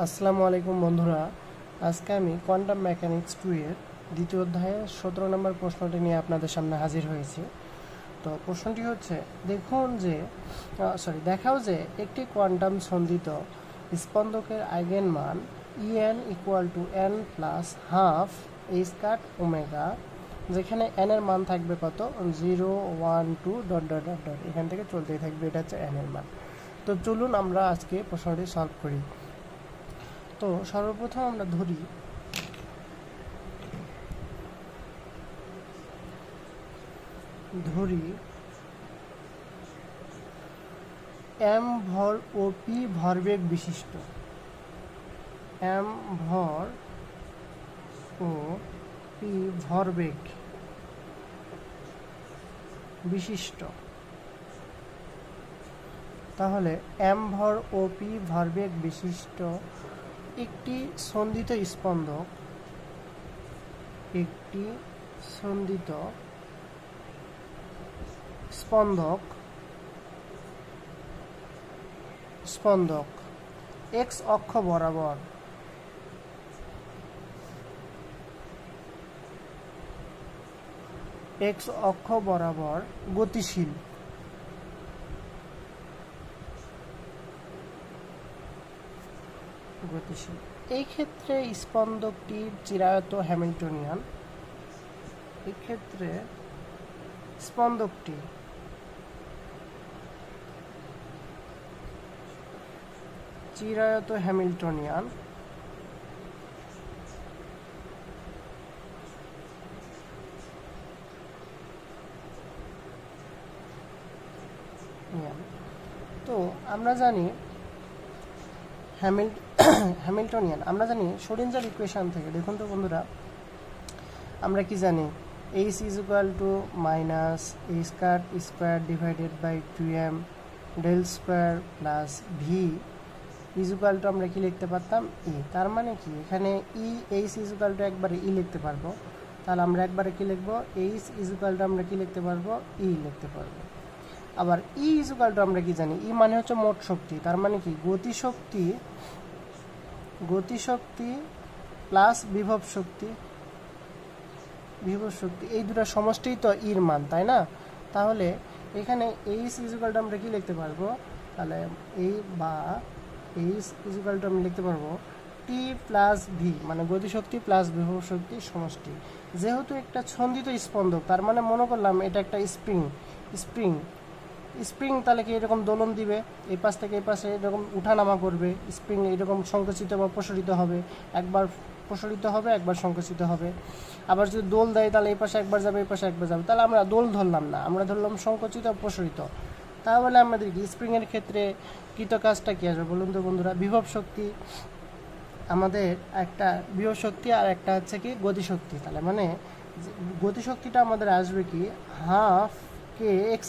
আসসালামু আলাইকুম বন্ধুরা, আজকে আমি কোয়ান্টাম মেকানিক্স 2 এর দ্বিতীয় অধ্যায়ে 17 নম্বর প্রশ্নটি নিয়ে আপনাদের সামনে হাজির হয়েছি। তো প্রশ্নটি হচ্ছে, দেখাও যে একটি কোয়ান্টাম সন্দিত স্পন্দকের আইগেন মান En equal to n plus half H cut omega, যেখানে n এর মান থাকবে কত 0 1 2 ডট ডট ডট ডট, এখান থেকে চলতেই থাকবে, এটা হচ্ছে n এর মান। তো চলুন আমরা আজকে প্রশ্নটি সলভ করি। তো সর্বপ্রথম আমরা ধরি m ভর ও p ভরবেগ বিশিষ্ট, m ভর ও p ভরবেগ বিশিষ্ট। তাহলে m ভর ও p ভরবেগ বিশিষ্ট একটি সন্দিত স্পন্দক x অক্ষ বরাবর গতিশীল। এই ক্ষেত্রে স্পন্দকটি চিরায়ত হ্যামিল্টনিয়ান। তো আমরা জানি হ্যামিল্টনিয়ান, আমরা জানি শোডিঞ্জার ইকুয়েশন থেকে। দেখুন তো বন্ধুরা, আমরা কি জানি h is equal to minus h cut square divided by 2m del square plus v is equal to আমরা কি লিখতে পারতাম ই। তার মানে কি এখানে h ইজ ইকুয়াল টু একবারে ই লিখতে পারবো। তাহলে আমরা একবারে কি লিখবো, h ইজ ইকুয়াল টু আমরা কি লিখতে পারবো, ই লিখতে পারবো। আবার ই ইজ ইকুয়াল টু আমরা কি জানি, ই মানে হচ্ছে মোট শক্তি। তার মানে কি গতিশক্তি প্লাস বিভব শক্তি, এই দুটো সমষ্টিই তো ইর মান, তাই না? তাহলে এখানে এইচ ইজ ইকুয়াল টু আমরা কি লিখতে পারবো, তাহলে এই বা এইচ ইজ ইকুয়াল টু আমি লিখতে পারবো টি প্লাস ভি, মানে গতিশক্তি প্লাস বিভব শক্তি সমষ্টি। যেহেতু একটা ছন্দিত স্পন্দক, তার মানে মনে করলাম এটা একটা স্প্রিং, তাহলে কি এরকম দোলন দিবে, এই পাশ থেকে এই পাশে এরকম উঠানামা করবে। স্প্রিং এরকম সংকুচিত বা প্রসারিত হবে, একবার প্রসারিত হবে একবার সংকুচিত হবে। আবার যদি দোল দেয় তাহলে এই পাশে একবার যাবে এই পাশে একবার যাবে। তাহলে আমরা দোল ধরলাম না, আমরা ধরলাম সংকুচিত প্রসারিত। তাহলে আমাদের কি স্প্রিংয়ের ক্ষেত্রে কৃত কাজটা কী আসবে বলুন তো বন্ধুরা? বিভব শক্তি, আমাদের একটা বিভব শক্তি আর একটা হচ্ছে কি গতিশক্তি। তাহলে মানে গতিশক্তিটা আমাদের আসবে কি হাফ কে এক্স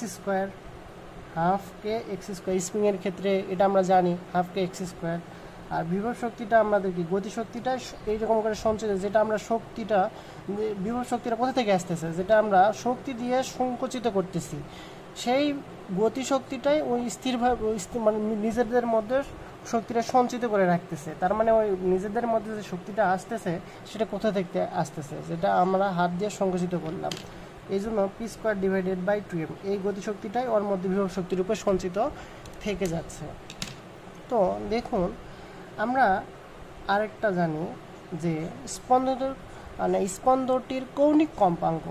স্কোয়ার, স্প্রিংয়ের ক্ষেত্রে এটা আমরা জানি হাফ কে এক্স স্কোয়ার। আর বিভব শক্তিটা আমাদের কি গতিশক্তিটা এইরকম করে সঞ্চিত, যেটা আমরা বিভব শক্তিটা কোথা থেকে আসতেছে, যেটা আমরা শক্তি দিয়ে সংকুচিত করতেছি, সেই গতিশক্তিটাই ওই স্থিরভাবে মানে নিজেদের মধ্যে শক্তিটা সঞ্চিত করে রাখতেছে। তার মানে ওই নিজেদের মধ্যে যে শক্তিটা আসতেছে সেটা কোথা থেকে আসতেছে, যেটা আমরা হাত দিয়ে সংকুচিত করলাম। এই জন্য P square divided by 2m, এই গতিশক্তিটাই ওর মধ্যে বিভব শক্তির উপর সঞ্চিত থেকে যাচ্ছে। তো দেখুন, আমরা আরেকটা জানি যে স্পন্দনটির কৌণিক কম্পাঙ্ক,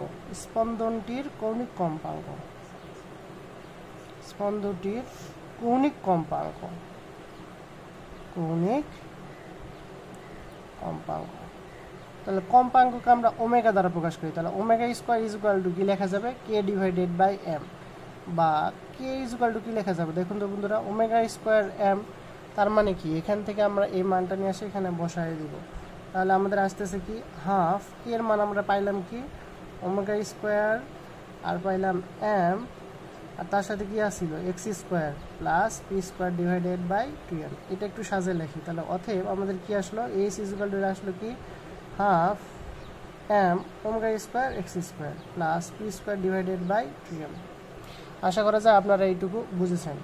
তাহলে কম্পাঙ্ককে আমরা ওমেগা দ্বারা প্রকাশ করি। তাহলে omega square is equal two কি লেখা যাবে, কে ডিভাইডেড বাই এম, বা কে ইজ ইকুয়াল টু কি লেখা যাবে, দেখুন তো বন্ধুরা, ওমেগা স্কোয়ার এম। তার মানে কি এখান থেকে আমরা এই মানটা নিয়ে এসে এখানে বসায় দিব। তাহলে আমাদের আসতেছে কি হাফ, এর মান আমরা পাইলাম কি ওমেগা স্কোয়ার, আর পাইলাম এম, আর তার সাথে কি আসছিল x square plus P square divided by 2m। এটা একটু সাজে লেখি। তাহলে অতএব আমাদের কি আসলো, এইচ ইজ ইকুয়াল টু আসলো কি half m omega square x square plus P square divided by 2m। আশা করা যায় আপনারা এইটুকু বুঝেছেন।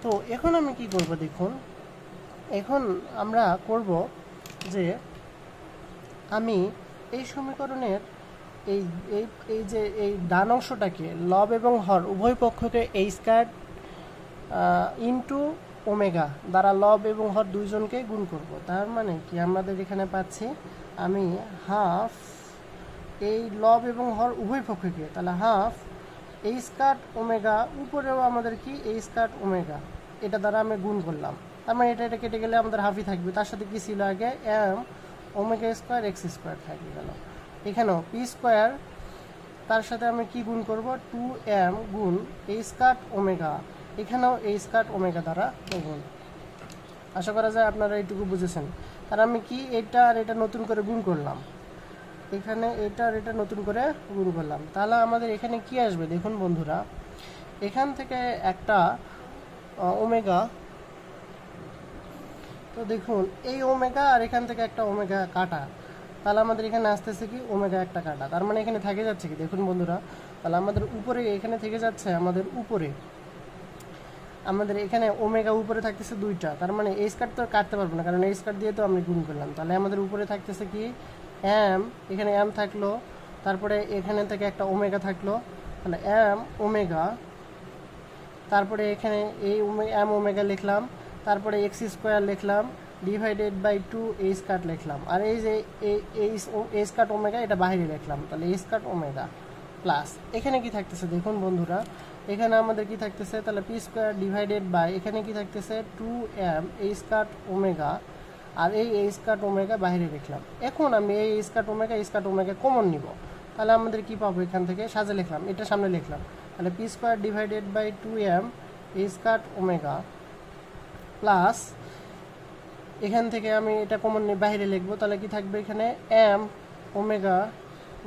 তো এখন আমি কি করব, দেখুন এখন আমরা করব যে আমি এই সমীকরণের এই এই এই যে এই ডান অংশটাকে লব এবং হর উভয় পক্ষকে এই স্কয়ার ইনটু ওমেগা দ্বারা লব এবং হর দুইজনকে গুণ করব। তার মানে কি আমাদের এখানে পাচ্ছি আমি হাফ এই লব এবং হর উভয় পক্ষকে, তাহলে হাফ এই স্কয়ার ওমেগা, উপরেও আমাদের কি এই স্কয়ার ওমেগা, এটা দ্বারা আমি গুণ করলাম। তার মানে এটা কেটে গেলে আমাদের হাফই থাকবে, তার সাথে কি ছিল আগে m omega square x square থাকবে গেল। এখানেও পি স্কয়ার, তার সাথে আমি কি গুণ করব 2m গুণ এই স্কয়ার ওমেগা, এখানেও এই স্কয়ার ওমেগা দ্বারা গুণ। আশা করা যায় আপনারা এইটুকু বুঝেছেন। আর আমি কি এটা আর এটা নতুন করে গুণ করলাম, এখানে এটা আর এটা নতুন করে গুণ করলাম, তাহলে আমাদের এখানে কি আসবে দেখুন বন্ধুরা, এখান থেকে একটা ওমেগা, তো দেখুন এই ওমেগা আর এখান থেকে একটা ওমেগা কাটা, তাহলে আমাদের এখানে আসতেছে কি ওমেগা একটা কাটা, তার মানে এখানে থেকে যাচ্ছে কি দেখুন বন্ধুরা, তাহলে আমাদের উপরে এখানে থেকে যাচ্ছে আমাদের উপরে, আমাদের এখানে ওমেগা উপরে থাকতেছে দুইটা, তার মানে এই স্কয়ার তো কাটতে পারবো না কারণ এই স্কয়ার দিয়ে তো আমরা গুণ করলাম, তাহলে আমাদের উপরে থাকতেছে কি এম, এখানে এম থাকলো, তারপরে এখানে থেকে একটা ওমেগা থাকলো, তাহলে এম ওমেগা, তারপরে এখানে এই এম ওমেগা লিখলাম, তারপরে এক্স স্কোয়ার লিখলাম ডিভাইডেড বাই 2 এই স্কয়ার লিখলাম, আর এই যে এই স্কয়ার ওমেগা এটা বাইরে লিখলাম, তাহলে এই স্কয়ার ওমেগা প্লাস এখানে কি থাকতেছে দেখুন বন্ধুরা, এখানে আমাদের কি থাকতেছে, তাহলে পি স্কোয়ার ডিভাইডেড বাই এখানে কি থাকতেছে 2m এই স্কয়ার ওমেগা, আর এই স্কয়ার ওমেগা বাইরে লিখলাম। এখন আমি এই স্কয়ার ওমেগা কমন নিব, তাহলে আমাদের কি পাবো এখান থেকে সাজে লিখলাম, এটা সামনে লিখলাম, তাহলে P square divided by 2m এই স্কয়ার ওমেগা প্লাস এখান থেকে আমি এটা কমন বাইরে লিখবো, তাহলে কি থাকবে এখানে এম ওমেগা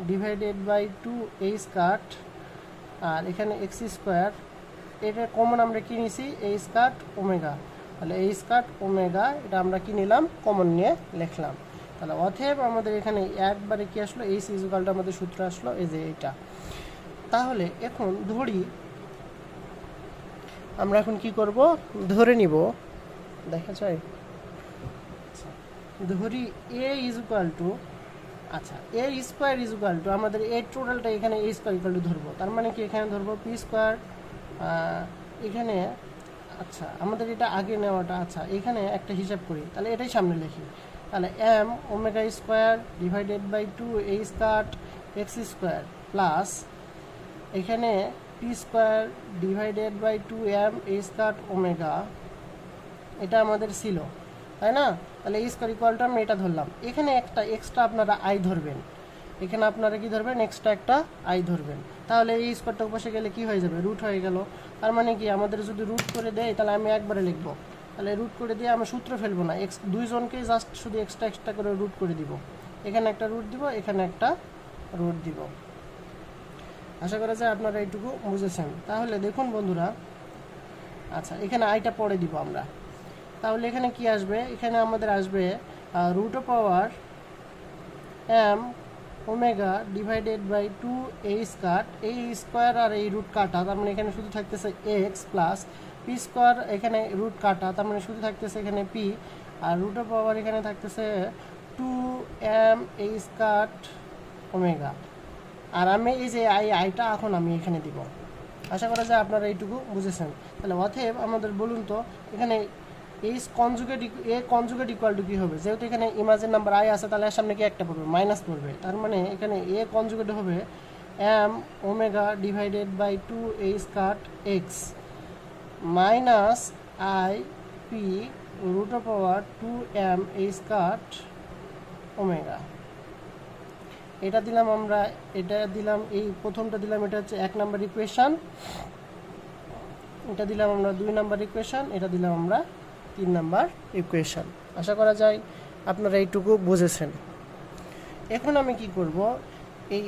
ডিভাইডেড বাই 2 এই স্কয়ার, আর এখানে এক্স স্কোয়ার, এটা কমন আমরা কি নিছি এই স্কয়ার ওমেগা, তাহলে এই স্কয়ার ওমেগা এটা আমরা কি নিলাম কমন নিয়ে লিখলাম। তাহলে অতএব আমাদের এখানে একবারে কি আসলো এই ইকুয়ালটা আমাদের সূত্র আসলো এই যে এটা। তাহলে এখন ধরি আমরা এখন কি করব, ধরে নিব, দেখা যায় ধরি এ ইজ ইকুয়াল টু, আচ্ছা এ স্কোয়ার ইজ ইকুয়াল টু আমাদের এই টোটালটা এখানে এ স্কোয়ার ইকুয়াল টু ধরবো, তার মানে কি এখানে ধরবো পি স্কোয়ার, এখানে আচ্ছা আমাদের এটা আগে নেওয়াটা, আচ্ছা এখানে একটা হিসাব করি, তাহলে এটাই সামনে লিখি, তাহলে M omega square divided by 2 A square X square plus এখানে P square divided by 2m A square omega, এটা আমাদের ছিল তাই না, তাহলে এই স্কয়ার ইকুয়ালটা আমি এটা ধরলাম, এখানে একটা এক্সট্রা আপনারা আই ধরবেন, এখানে আপনারা কি ধরবেন এক্সট্রা একটা আই ধরবেন, তাহলে এই স্কয়ারটা বসে গেলে কি হয়ে যাবে রুট হয়ে গেল, তার মানে কি আমাদের যদি রুট করে দেয় তাহলে আমি একবারে লিখবো, তাহলে রুট করে দিয়ে আমি সূত্র ফেলবো না, এক্স দুইজনকে জাস্ট শুধু এক্সট্রা করে রুট করে দিব, এখানে একটা রুট দিব এখানে একটা রুট দিব। আশা করা যায় আপনারা এইটুকু বুঝেছেন। তাহলে দেখুন বন্ধুরা, আচ্ছা এখানে আইটা পরে দিব আমরা, তাহলে এখানে কি আসবে, এখানে আমাদের আসবে root of power m omega divided by 2 A square, এই স্কোয়ার আর এই রুট কাটা, তার মানে এখানে শুধু থাকতেছে এক্স প্লাস পি স্কোয়ার, এখানে রুট কাটা তার মানে শুধু থাকতেছে এখানে পি, আর রুট অফ পাওয়ার এখানে থাকতেছে 2m এ স্কয়ার ওমেগা, আর আমি এই যে আইটা এখন আমি এখানে দিব। আশা করা যায় আপনারা এইটুকু বুঝেছেন। তাহলে অতএব আমাদের বলুন তো এখানে এই কনজুগেট ইকুয়াল টু কি হবে, যেহেতু এখানে ইমাজিন নাম্বার আই আছে তাহলে এর সামনে কি একটা পড়বে মাইনাস পড়বে, তার মানে এখানে এ কনজুগেট হবে m omega divided by 2 A square x minus i p root of power 2m A square omega. এটা দিলাম আমরা, এটা দিলাম, এই প্রথমটা দিলাম, এটা হচ্ছে 1 নাম্বার ইকুয়েশন, এটা দিলাম আমরা 2 নাম্বার ইকুয়েশন, এটা দিলাম আমরা 3 নাম্বার ইকুয়েশন। আশা করা যায় আপনারা এইটুকু বুঝেছেন। এখন আমি কি করব, এই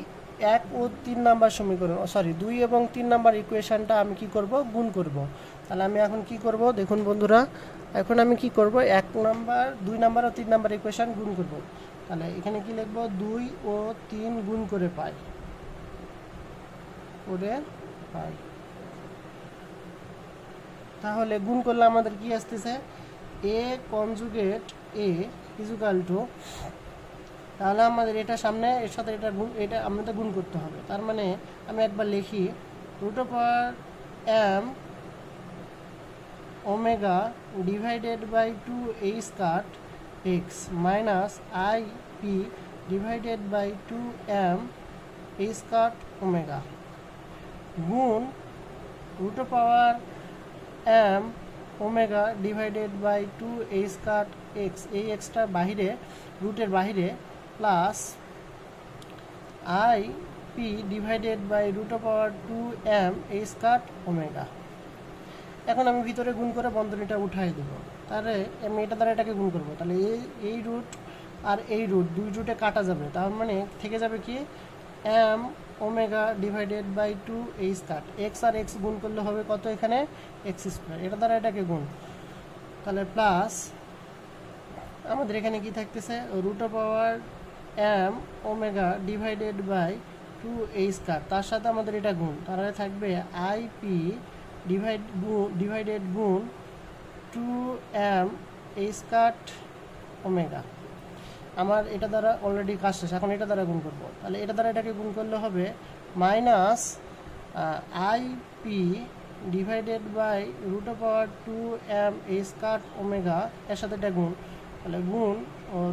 1 ও 3 নাম্বার সমীকরণ 2 এবং 3 নাম্বার ইকুয়েশনটা আমি কি করব গুণ করব। তাহলে আমি এখন কি করব দেখুন বন্ধুরা, এখন আমি কি করব 1 নাম্বার 2 নাম্বার ও 3 নাম্বার ইকুয়েশন গুণ করব। তাহলে এখানে কি লিখব 2 ও 3 গুণ করে পাই, তাহলে গুণ করলে আমাদের কি আসতেছে এ কনজুগেট এ ইজুকাল টু, তাহলে আমাদের এটা সামনে এর সাথে এটা আমাদের গুণ করতে হবে। তার মানে আমি একবার লিখি √m omega divided by 2a square x মাইনাস IP divided by 2m a square omega গুণ √m omega divided by 2a square x, এই এক্সটা বাহিরে রুটের বাহিরে, plus IP divided by √2m a square omega. এখন আমি ভিতরে গুণ করে বন্ধনীটা উঠাই দেবো, তাহলে আমি এটা দ্বারা এটাকে গুণ করবো, তাহলে এই রুট আর এই রুট দুই রুটে কাটা যাবে, তার মানে থেকে যাবে কি m omega divided by 2a square, x আর এক্স গুণ করলে হবে কত এখানে x স্কয়ার, এটা দ্বারা এটাকে গুণ, তাহলে প্লাস আমাদের এখানে কি থাকতেছে √m omega divided by 2a square, তার সাথে আমাদের এটা গুণ, তাহলে থাকবে IP ডিভাইডেড গুণ 2m a স্কয়ার ওমেগা। আমার এটা দ্বারা অলরেডি কাজ শেষ, এখন এটা দ্বারা গুণ করব, তাহলে এটা দ্বারা এটাকে গুণ করলে হবে minus IP divided by √2m a square omega, এর সাথে এটা গুণ, তাহলে গুণ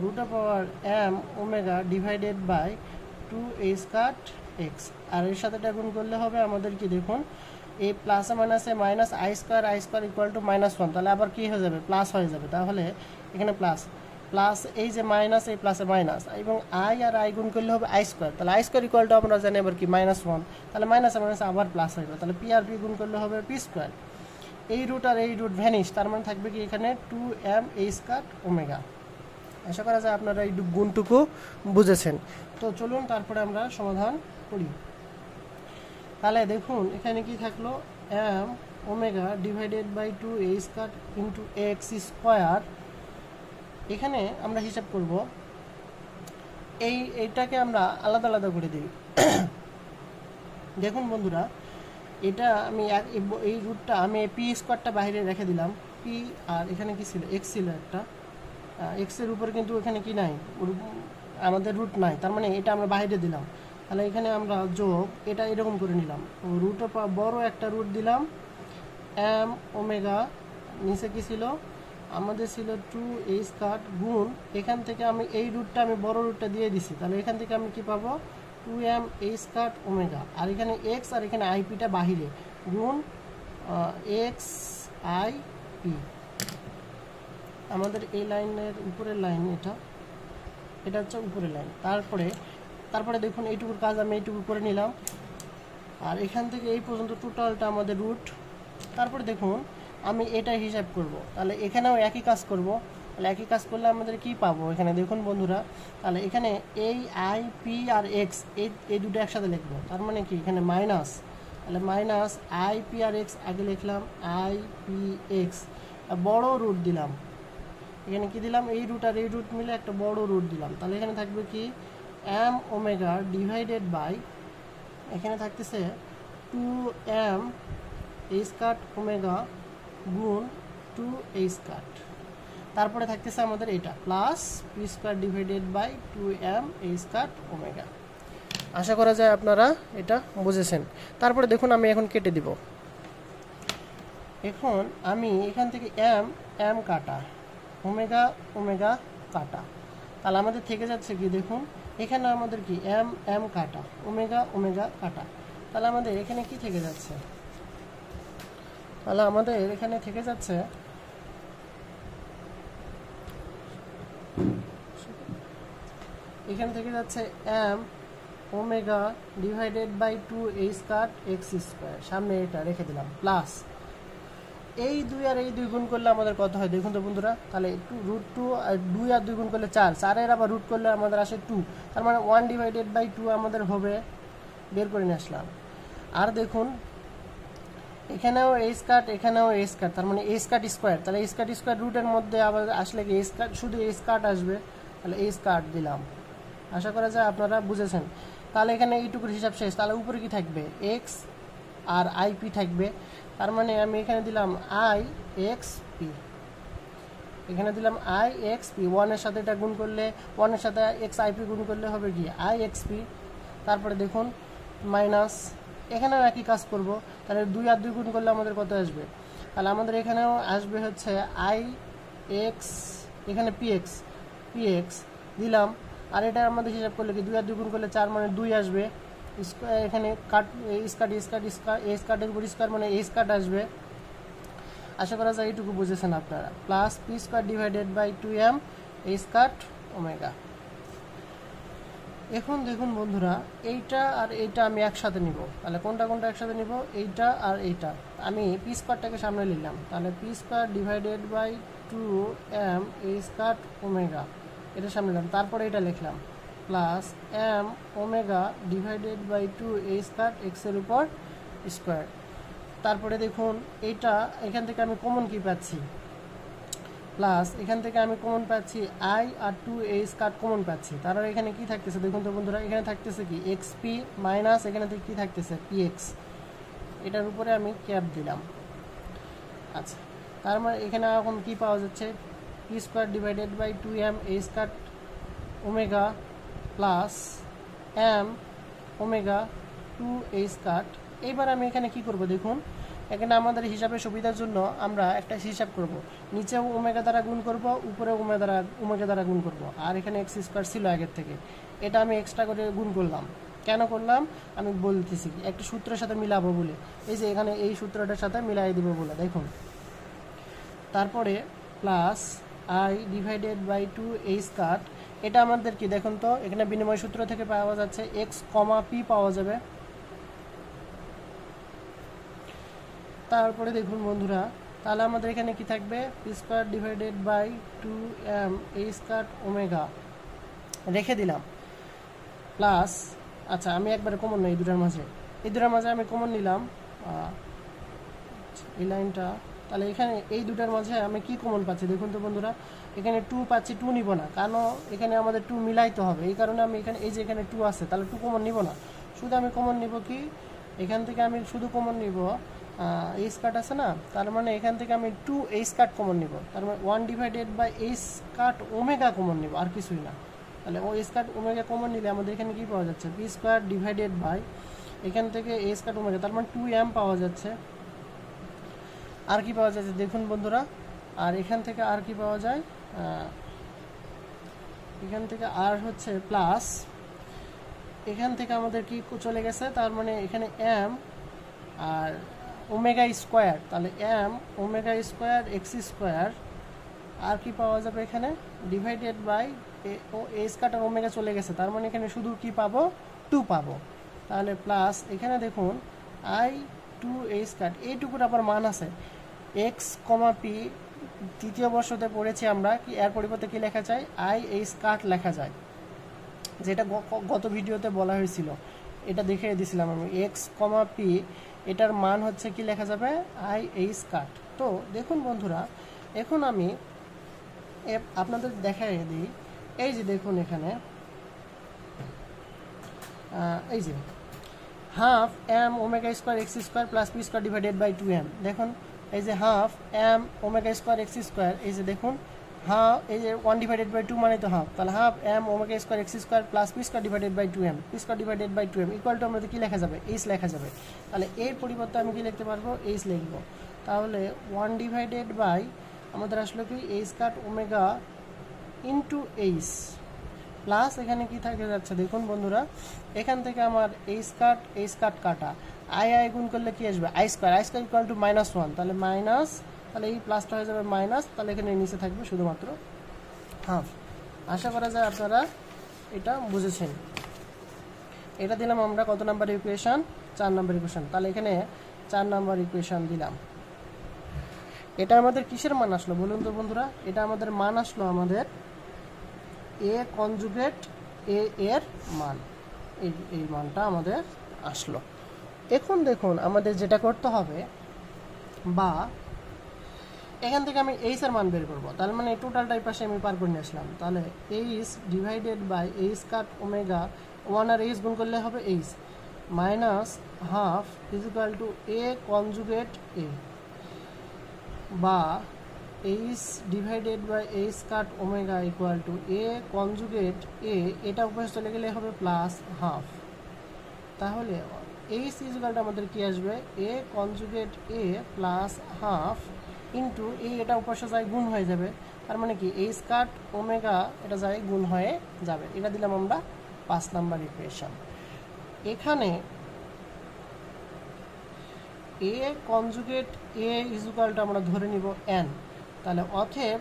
√m omega divided by 2a square x, আর এর সাথে এটা গুণ করলে হবে আমাদের কি দেখুন এই প্লাসে মাইনাসে minus i square equal to -1, তাহলে আবার কি হয়ে যাবে প্লাস হয়ে যাবে, তাহলে এখানে প্লাস প্লাস এই যে মাইনাস এই প্লাসে মাইনাস এবং i আর i গুণ করলে হবে i স্কয়ার, তাহলে i স্কয়ার ইকুয়াল টু আমরা জানি আবার কি -1, তাহলে মাইনাসে মাইনাসে আবার প্লাস হয়ে যাবে, তাহলে p আর p গুণ করলে হবে p স্কয়ার, এই রুট আর এই রুট ভ্যানিশ, তার মানে থাকবে কি এখানে 2m a স্কয়ার ওমেগা। আশা করা যায় আপনারা এই গুণটুকু বুঝেছেন। তো চলুন তারপরে আমরা সমাধান করি। তাহলে দেখুন এখানে কি থাকলো m omega divided by 2a square into x square, এখানে আমরা হিসাব করব এইটাকে আমরা আলাদা আলাদা করে দিই। দেখুন বন্ধুরা, এটা আমি এই রুটটা আমি পি স্কয়ারটা বাইরে রেখে দিলাম, পি আর এখানে কি ছিল এক্স ছিল একটা, এক্সের উপর কিন্তু এখানে কি নাই আমাদের রুট নাই, তার মানে এটা আমরা বাইরে দিলাম, তাহলে এখানে আমরা যোগ এটা এরকম করে নিলাম, রুটে বড় একটা রুট দিলাম m ওমেগা, নিচে কি ছিল আমাদের ছিল 2a স্কয়ার গুণ, এখান থেকে আমি এই রুটটা আমি বড় রুটটা দিয়ে দিছি, তাহলে এখান থেকে আমি কি পাবো 2m a স্কয়ার ওমেগা, আর এখানে x আর এখানে আইপিটা বাহিরে গুণ x IP, আমাদের এই লাইনের উপরের লাইন, এটা হচ্ছে উপরের লাইন। তারপরে দেখুন এইটুকুর কাজ আমি এইটুকু করে নিলাম, আর এখান থেকে এই পর্যন্ত টোটালটা আমাদের রুট। তারপরে দেখুন আমি এটা হিসাব করব, তাহলে এখানেও একই কাজ করব, তাহলে একই কাজ করলে আমাদের কি পাবো এখানে দেখুন বন্ধুরা, তাহলে এখানে এই IP আর x এই দুটো একসাথে লিখবো, তার মানে কি এখানে মাইনাস, তাহলে মাইনাস IP আর x আগে লিখলাম IPX, বড় রুট দিলাম, এখানে কি দিলাম এই রুট আর এই রুট মিলে একটা বড় রুট দিলাম, তাহলে এখানে থাকবে কি m ওমেগা ডিভাইডেড বাই, এখানে থাকতেছে 2m a স্কয়ার ওমেগা গুণ 2a স্কয়ার, তারপরে থাকতেছে আমাদের এটা plus p square divided by 2m a square omega. আশা করা যায় আপনারা এটা বুঝেছেন। তারপরে দেখুন আমি এখন কেটে দিব, এখন আমি এখান থেকে m কাটা, ওমেগা ওমেগা কাটা, তাহলে আমাদের থেকে যাচ্ছে কি দেখুন এখানে আমাদের কি m কাটা, ওমেগা ওমেগা কাটা, তাহলে আমাদের এখানে কি থেকে যাচ্ছে, তাহলে আমাদের এখানে থেকে যাচ্ছে এখান থেকে যাচ্ছে m omega divided by 2a square x square, সামনে এটা রেখে দিলাম, প্লাস এই 2 আর এই 2 গুণ করলে আমাদের কত হয় দেখুন তো বন্ধুরা, তাহলে √2 আর 2 আর 2 গুণ করলে 4, 4 এর আবার রুট করলে আমাদের আসে 2, তার মানে 1 ডিভাইডেড বাই 2 আমাদের হবে, বের করে নিয়ে আসলাম। আর দেখুন এখানেও a স্কয়ার এখানেও a স্কয়ার, তার মানে a স্কয়ার স্কয়ার, তাহলে a স্কয়ার স্কয়ার রুটের মধ্যে আবার আসলে কি a স্কয়ার, শুধু a স্কয়ার আসবে, তাহলে a স্কয়ার দিলাম। আশা করা যায় আপনারা বুঝেছেন। তাহলে এখানে এইটুকুর হিসাব শেষ, তাহলে উপরে কি থাকবে x আর IP থাকবে, তার মানে আমি এখানে দিলাম IXP, এখানে দিলাম আই এক্স পি, ওয়ানের সাথে এটা গুণ করলে, ওয়ানের সাথে এক্স আইপি গুণ করলে হবে কি আই এক্স পি। তারপরে দেখুন মাইনাস, এখানেও একই কাজ করব, তাহলে 2 আর 2 গুণ করলে আমাদের কত আসবে, তাহলে আমাদের এখানেও আসবে হচ্ছে আই এক্স, এখানে পি এক্স দিলাম। আর এটা আমাদের হিসাব করলে কি 2 আর 2 গুণ করলে 4 মানে 2 আসবে, এখানে কাট স্কার্টের উপর স্কোয়ার মানে এই স্কার্ট আসবে। আশা করা যায় এইটুকু বুঝেছেন আপনারা। Plus P square divided by 2m এই স্কার্ট ওমেগা। এখন দেখুন বন্ধুরা, এইটা আর এইটা আমি একসাথে নিব, তাহলে কোনটা কোনটা একসাথে নিব, এইটা আর এইটা। আমি পি স্কোয়ারটাকে সামনে নিলাম, তাহলে P square divided by 2m এই স্কার্ট ওমেগা এটা সামনে নিলাম। তারপরে এটা লিখলাম plus m omega divided by 2 এই স্কার্ট এক্সের উপর স্কোয়ার। তারপরে দেখুন এইটা, এখান থেকে আমি কমন কি পাচ্ছি, প্লাস এখান থেকে আমি কমন পাচ্ছি আই আর 2 এই স্কার্ট কমন পাচ্ছি। তারপর এখানে কি থাকতেছে দেখুন তো বন্ধুরা, এখানে থাকতেছে কি এক্স পি মাইনাস এখানে থেকে কি থাকতেছে পি এক্স, এটার উপরে আমি ক্যাপ দিলাম। আচ্ছা, তার মানে এখানে এখন কি পাওয়া যাচ্ছে, P square divided by 2m এই skirt omega plus m omega 2 এই স্কার্ট। এইবার আমি এখানে কি করব দেখুন, এখানে আমাদের হিসাবের সুবিধার জন্য আমরা একটা হিসাব করব, নিচেও ওমেগা দ্বারা গুণ করব, উপরে ওমেগা দ্বারা গুণ করব। আর এখানে এক্স স্কোয়ার ছিল আগের থেকে, এটা আমি এক্সট্রা করে গুণ করলাম। কেন করলাম আমি বলতেছি, একটা সূত্রের সাথে মিলাবো বলে, এই যে এখানে এই সূত্রটার সাথে মিলাই দিব বলে দেখুন। তারপরে প্লাস আই ডিভাইডেড বাই 2 এই স্কার্ট, এটা আমাদের কি দেখুন তো, এখানে বিনিময় সূত্র থেকে পাওয়া যাচ্ছে এক্স কমা পি পাওয়া যাবে। তারপরে দেখুন বন্ধুরা, তাহলে আমাদের এখানে কি থাকবে, P square divided by 2m এই স্কোয়ার ওমেগা রেখে দিলাম প্লাস, আচ্ছা আমি একবারে কমন নেই এই দুটার মাঝে আমি কমন নিলাম এই লাইনটা। তাহলে এখানে এই দুটার মাঝে আমি কি কমন পাচ্ছি দেখুন তো বন্ধুরা, এখানে 2 পাচ্ছি, 2 নিব না, কারণ এখানে আমাদের 2 মিলাইতে হবে, এই কারণে আমি এখানে এই যে এখানে 2 আছে, তাহলে 2 কমন নিব না, শুধু আমি কমন নিব কি, এখান থেকে আমি শুধু কমন নিব এই স্কার্ট আছে না, তার মানে এখান থেকে আমি 2 এই স্কার্ট কমন নিব, তার মানে 1 ডিভাইডেড বাই এই স্কার্ট ওমেগা কমন নিব, আর কিছুই না। তাহলে ওই স্কার্ট ওমেগা কমন নিলে আমাদের এখানে কি পাওয়া যাচ্ছে, পি স্কোয়ার ডিভাইডেড বাই এখান থেকে এই স্কার্ট ওমেগা, তার মানে 2m পাওয়া যাচ্ছে। আর কি পাওয়া যাচ্ছে দেখুন বন্ধুরা, আর এখান থেকে আর কি পাওয়া যায়, এখান থেকে আর হচ্ছে প্লাস এখান থেকে আমাদের কি চলে গেছে, তার মানে এখানে m আর ওমেগা স্কোয়ার, তাহলে m omega square x square. আর কি পাওয়া যাবে এখানে ডিভাইডেড বাই এ স্কোয়ার আর ওমেগা চলে গেছে, তার মানে এখানে শুধু কি পাবো 2 পাবো। তাহলে প্লাস এখানে দেখুন আই 2 এ স্কোয়ার, এইটুকুর আবার মান আছে এক্স কমা পি, তৃতীয় বর্ষতে পড়েছি আমরা কি এর পরিবর্তে কি লেখা যায় আই এই স্কার্ট লেখা যায়, যেটা গত ভিডিওতে বলা হয়েছিল, এটা দেখিয়ে দিয়েছিলাম আমি, এক্স কমা পি এটার মান হচ্ছে কি লেখা যাবে আই এই স্কার্ট। তো দেখুন বন্ধুরা, এখন আমি আপনাদের দেখাই দিই, এই যে দেখুন এখানে এই যে half m omega square x square plus P square divided by 2m, দেখুন এই যে half m omega square x square, এই যে দেখুন হাফ, এই যে 1 ডিভাইডেড বাই 2 মানে তো হাফ, তাহলে half m omega square x square plus P square divided by 2m, P square divided by 2m equal to আমাদের কি লেখা যাবে এইচ লেখা যাবে। তাহলে এর পরিবর্তে আমি কি লিখতে পারবো এইচ লিখব, তাহলে 1 ডিভাইডেড বাই আমাদের আসলে কি এই square omega into H plus এখানে কি থাকে যাচ্ছে দেখুন বন্ধুরা, এখান থেকে আমার এই স্কার্ট কাটা, আই গুণ করলে কি আসবে আই স্কোয়ার ইকুয়াল টু -1, তাহলে মাইনাস, তাহলে এই প্লাসটা হয়ে যাবে মাইনাস, তাহলে এখানে নিচে থাকবে শুধুমাত্র হাফ। আশা করা যায় আপনারা এটা বুঝেছেন। এটা দিলাম আমরা কত নাম্বার ইকুয়েশন, 4 নাম্বার ইকুয়েশন, তাহলে এখানে 4 নাম্বার ইকুয়েশন দিলাম। এটা আমাদের কিসের মান আসলো বলুন তো বন্ধুরা, এটা আমাদের মান আসলো আমাদের এ কনজুগেট এ এর মান, এই মানটা আমাদের আসলো। এখন দেখুন আমাদের যেটা করতে হবে, বা এখান থেকে আমি এইচ এর মান বের করবো, তার মানে টোটালটাই পাশে আমি পার করে নিয়ে আসলাম, তাহলে H divided by H cut omega 1 আর এইচ গুণ করলে হবে H minus half is equal to A conjugate A, বা H divided by H cut omega equal to A conjugate A, এটা উপরে চলে গেলে হবে প্লাস হাফ। তাহলে এইচ ইজুকালটা আমাদের কি আসবে, A conjugate A plus half into এটা উপাসে যায় গুণ হয়ে যাবে, তার মানে কি এইচ কাট ওমেগা এটা যায় গুণ হয়ে যাবে। এটা দিলাম আমরা 5 নাম্বার ইকুয়েশন। এখানে এ কনজুগেট এ ইজুকালটা আমরা ধরে নিব এন। তাহলে অতএব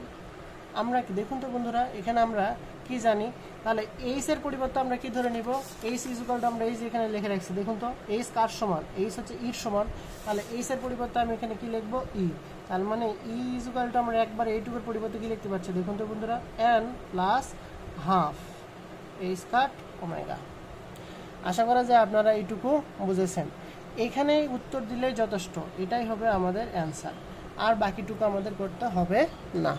আমরা কি দেখুন তো বন্ধুরা, এখানে আমরা কি জানি, তাহলে এইচ এর পরিবর্তে আমরা কি ধরে নিব, এইচ ইজুকালটা আমরা এই যে এখানে লিখে রাখছি, দেখুন তো এইচ কার সমান, এইচ হচ্ছে ইর সমান। তাহলে এইচ এর পরিবর্তে আমি এখানে কি লিখবো, ই। তার মানে ই ইজুকালটা আমরা একবার এইটুকুর পরিবর্তে কি লিখতে পারছি, দেখুন তো বন্ধুরা, N plus half H cut omega. আশা করা যায় আপনারা এইটুকু বুঝেছেন। এখানে উত্তর দিলেই যথেষ্ট, এটাই হবে আমাদের অ্যান্সার, আর বাকিটুকু আমাদের করতে হবে না।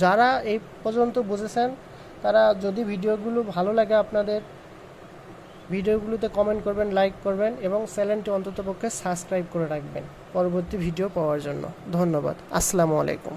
যারা এই পর্যন্ত বুঝেছেন তারা, যদি ভিডিওগুলো ভালো লাগে আপনাদের, ভিডিওগুলোতে কমেন্ট করবেন, লাইক করবেন এবং চ্যানেলটি অন্ততপক্ষে সাবস্ক্রাইব করে রাখবেন পরবর্তী ভিডিও পাওয়ার জন্য। ধন্যবাদ। আসসালামু আলাইকুম।